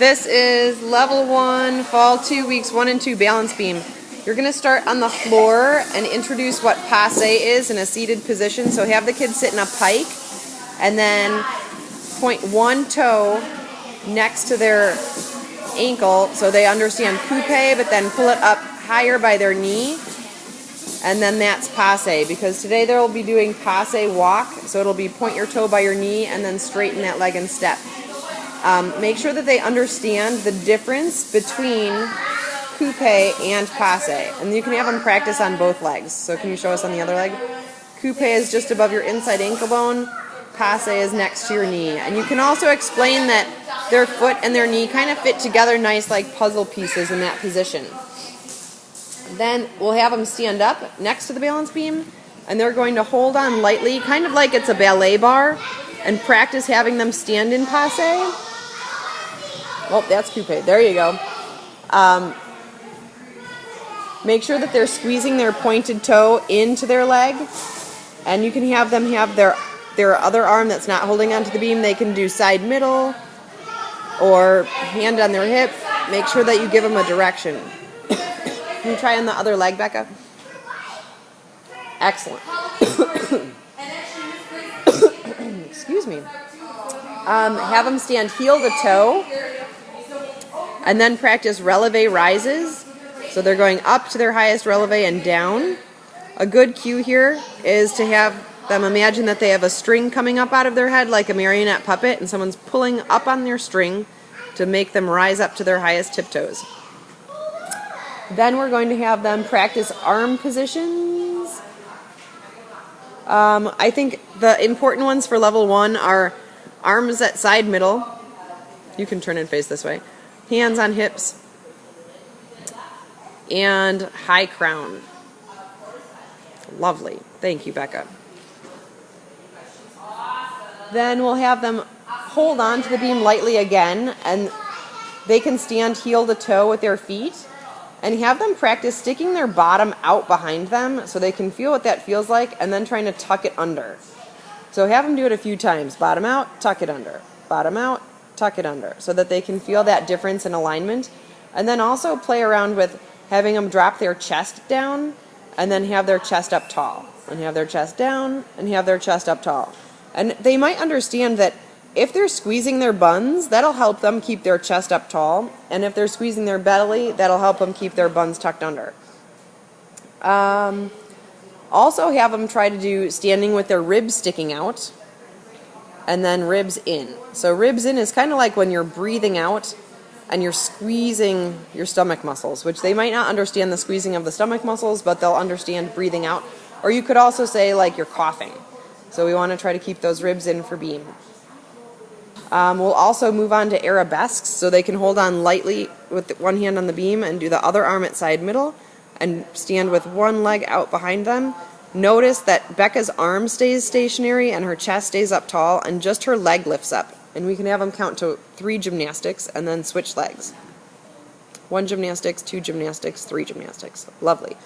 This is level 1, fall 2, weeks 1 and 2 balance beam. You're going to start on the floor and introduce what passe is in a seated position. So have the kids sit in a pike and then point one toe next to their ankle so they understand coupe, but then pull it up higher by their knee, and then that's passe, because today they'll be doing passe walk, so it'll be point your toe by your knee and then straighten that leg and step. Make sure that they understand the difference between coupe and passe, and you can have them practice on both legs. So can you show us on the other leg? Coupe is just above your inside ankle bone, passe is next to your knee. And you can also explain that their foot and their knee kind of fit together nice like puzzle pieces in that position. Then we'll have them stand up next to the balance beam, and they're going to hold on lightly, kind of like it's a ballet bar, and practice having them stand in passe. Oh, that's coupe. There you go. Make sure that they're squeezing their pointed toe into their leg, and you can have them have their other arm that's not holding onto the beam. They can do side middle or hand on their hip. Make sure that you give them a direction. Can you try on the other leg, Becca? Excellent. Excuse me. Have them stand heel to toe, and then practice releve rises. So they're going up to their highest releve and down. A good cue here is to have them imagine that they have a string coming up out of their head like a marionette puppet, and someone's pulling up on their string to make them rise up to their highest tiptoes. Then we're going to have them practice arm positions. I think the important ones for level 1 are arms at side middle. You can turn and face this way. Hands on hips. And high crown. Lovely. Thank you, Becca. Then we'll have them hold on to the beam lightly again, and they can stand heel to toe with their feet, and have them practice sticking their bottom out behind them so they can feel what that feels like, and then trying to tuck it under. So have them do it a few times. Bottom out, tuck it under. Bottom out, tuck it under, so that they can feel that difference in alignment. And then also play around with having them drop their chest down and then have their chest up tall, and have their chest down and have their chest up tall. And they might understand that if they're squeezing their buns, that'll help them keep their chest up tall, and if they're squeezing their belly, that'll help them keep their buns tucked under. Also have them try to do standing with their ribs sticking out, and then ribs in. So ribs in is kind of like when you're breathing out and you're squeezing your stomach muscles, which they might not understand the squeezing of the stomach muscles, but they'll understand breathing out. Or you could also say like you're coughing. So we want to try to keep those ribs in for beam. We'll also move on to arabesques, so they can hold on lightly with one hand on the beam and do the other arm at side middle and stand with one leg out behind them. Notice that Becca's arm stays stationary and her chest stays up tall, and just her leg lifts up. And we can have them count to 3 gymnastics and then switch legs. 1 gymnastics, 2 gymnastics, 3 gymnastics. Lovely.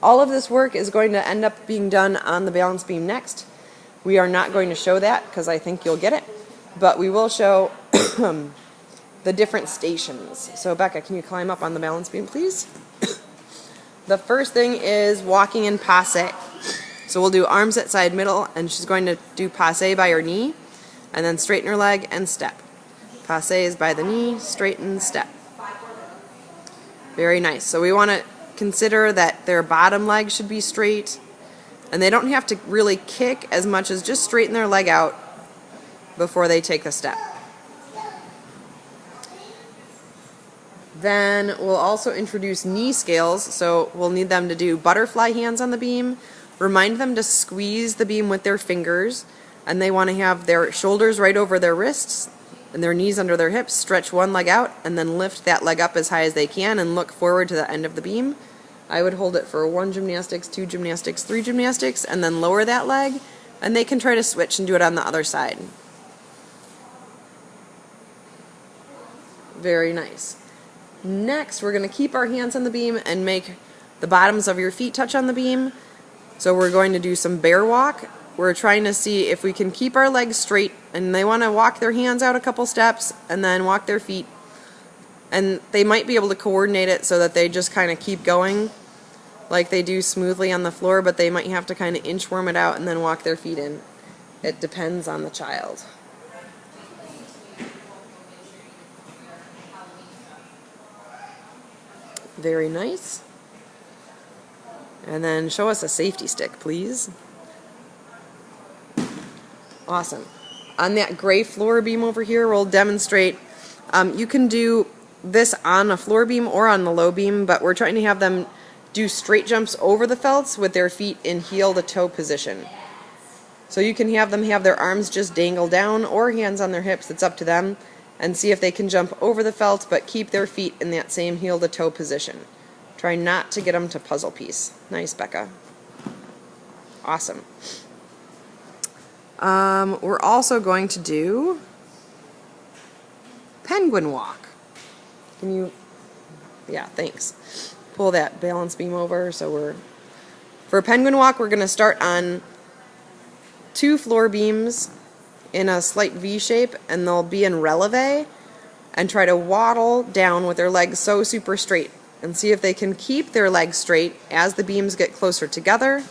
All of this work is going to end up being done on the balance beam next. We are not going to show that because I think you'll get it, but we will show the different stations. So Becca, can you climb up on the balance beam, please? The first thing is walking in passe. So we'll do arms at side middle, and she's going to do passe by her knee, and then straighten her leg and step. Passe is by the knee, straighten, step. Very nice. So we want to consider that their bottom leg should be straight, and they don't have to really kick as much as just straighten their leg out before they take the step. Then we'll also introduce knee scales, so we'll need them to do butterfly hands on the beam. Remind them to squeeze the beam with their fingers, and they want to have their shoulders right over their wrists and their knees under their hips. Stretch one leg out and then lift that leg up as high as they can and look forward to the end of the beam. I would hold it for 1 gymnastics, 2 gymnastics, 3 gymnastics, and then lower that leg, and they can try to switch and do it on the other side. Very nice. Next, we're going to keep our hands on the beam and make the bottoms of your feet touch on the beam. So we're going to do some bear walk. We're trying to see if we can keep our legs straight, and they want to walk their hands out a couple steps and then walk their feet And they might be able to coordinate it so that they just kind of keep going like they do smoothly on the floor, but they might have to kind of inchworm it out and then walk their feet in. It depends on the child. Very nice. And then show us a safety stick, please. Awesome. On that gray floor beam over here, we'll demonstrate. You can do this on a floor beam or on the low beam, but we're trying to have them do straight jumps over the felts with their feet in heel to toe position. So you can have them have their arms just dangle down or hands on their hips, it's up to them, and see if they can jump over the felt but keep their feet in that same heel to toe position. Try not to get them to puzzle piece. Nice, Becca. Awesome. We're also going to do penguin walk. Can you, yeah, thanks. Pull that balance beam over. So for penguin walk, we're going to start on 2 floor beams in a slight V shape, and they'll be in releve, and try to waddle down with their legs so super straight, and see if they can keep their legs straight as the beams get closer together,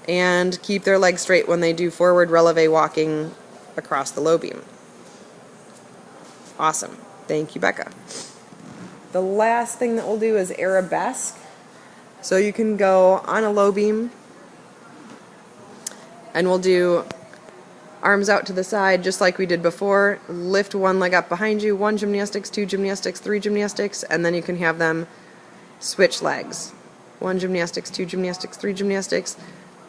and keep their legs straight when they do forward releve walking across the low beam. Awesome. Thank you, Becca. The last thing that we'll do is arabesque. So you can go on a low beam, and we'll do arms out to the side just like we did before. Lift one leg up behind you, 1 gymnastics, 2 gymnastics, 3 gymnastics, and then you can have them switch legs. 1 gymnastics, 2 gymnastics, 3 gymnastics.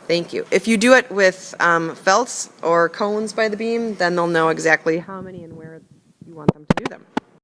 Thank you. If you do it with felts or cones by the beam, then they'll know exactly how many and where you want them to do them.